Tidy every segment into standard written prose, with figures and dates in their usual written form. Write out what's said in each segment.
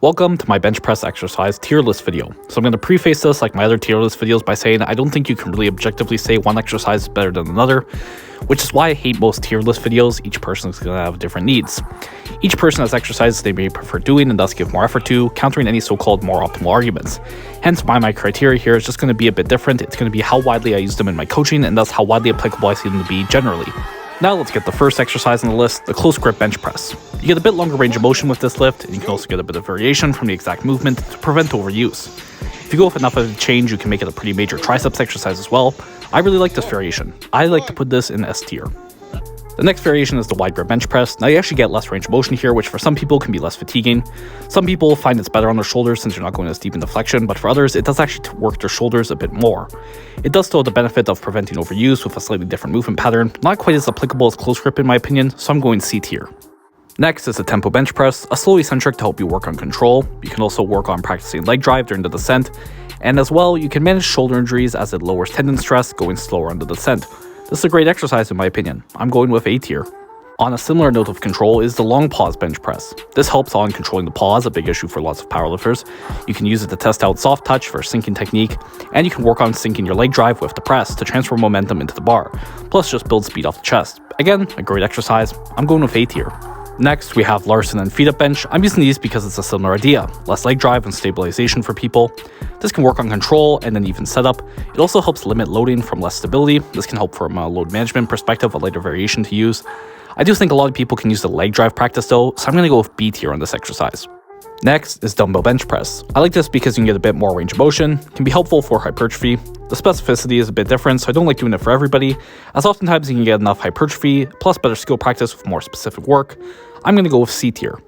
Welcome to my bench press exercise tier list video. So I'm going to preface this like my other tier list videos by saying I don't think you can really objectively say one exercise is better than another, which is why I hate most tier list videos. Each person is going to have different needs. Each person has exercises they may prefer doing and thus give more effort to, countering any so-called more optimal arguments. Hence why my criteria here is just going to be a bit different. It's going to be how widely I use them in my coaching and thus how widely applicable I see them to be generally. Now let's get the first exercise on the list, the close grip bench press. You get a bit longer range of motion with this lift, and you can also get a bit of variation from the exact movement to prevent overuse. If you go with enough of a change, you can make it a pretty major triceps exercise as well. I really like this variation. I like to put this in S tier. The next variation is the wide grip bench press. Now you actually get less range of motion here, which for some people can be less fatiguing. Some people find it's better on their shoulders since you're not going as deep into flexion, but for others, it does actually work their shoulders a bit more. It does still have the benefit of preventing overuse with a slightly different movement pattern, not quite as applicable as close grip in my opinion, so I'm going C tier. Next is the tempo bench press, a slow eccentric to help you work on control. You can also work on practicing leg drive during the descent, and as well, you can manage shoulder injuries as it lowers tendon stress going slower on the descent. This is a great exercise in my opinion. I'm going with A tier. On a similar note of control is the long pause bench press. This helps on controlling the pause, a big issue for lots of powerlifters. You can use it to test out soft touch for sinking technique, and you can work on syncing your leg drive with the press to transfer momentum into the bar, plus just build speed off the chest. Again, a great exercise. I'm going with A tier. Next, we have Larson and feet up bench. I'm using these because it's a similar idea. Less leg drive and stabilization for people. This can work on control and then even setup. It also helps limit loading from less stability. This can help from a load management perspective, a lighter variation to use. I do think a lot of people can use the leg drive practice though, so I'm going to go with B tier on this exercise. Next is dumbbell bench press. I like this because you can get a bit more range of motion, can be helpful for hypertrophy. The specificity is a bit different, so I don't like doing it for everybody, as oftentimes you can get enough hypertrophy, plus better skill practice with more specific work. I'm going to go with C tier.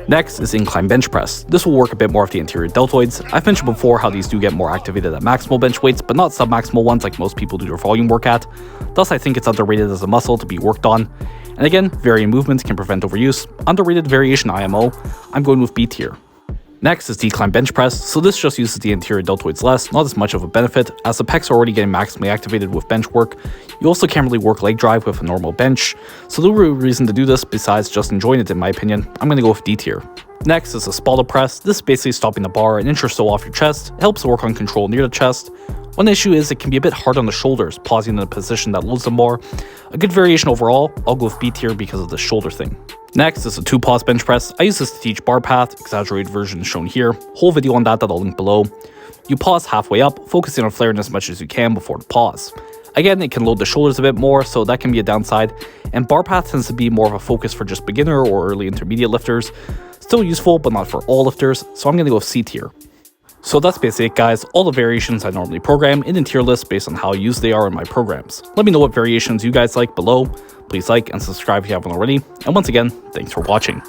Next is incline bench press. This will work a bit more of the anterior deltoids. I've mentioned before how these do get more activated at maximal bench weights, but not submaximal ones like most people do their volume work at. Thus, I think it's underrated as a muscle to be worked on. And again, varying movements can prevent overuse. Underrated variation IMO, I'm going with B tier. Next is decline bench press, so this just uses the anterior deltoids less, not as much of a benefit, as the pecs are already getting maximally activated with bench work. You also can't really work leg drive with a normal bench, so no real reason to do this besides just enjoying it in my opinion. I'm going to go with D tier. Next is a spalda press. This is basically stopping the bar an inch or so off your chest. It helps work on control near the chest. One issue is it can be a bit hard on the shoulders, pausing in a position that loads them more. A good variation overall, I'll go with B tier because of the shoulder thing. Next is a 2-pause bench press. I use this to teach bar path, exaggerated version shown here. Whole video on that I'll link below. You pause halfway up, focusing on flaring as much as you can before the pause. Again, it can load the shoulders a bit more, so that can be a downside, and bar path tends to be more of a focus for just beginner or early intermediate lifters. Still useful, but not for all lifters, so I'm going to go with C tier. So that's basically it guys, all the variations I normally program in a tier list based on how used they are in my programs. Let me know what variations you guys like below. Please like and subscribe if you haven't already, and once again, thanks for watching.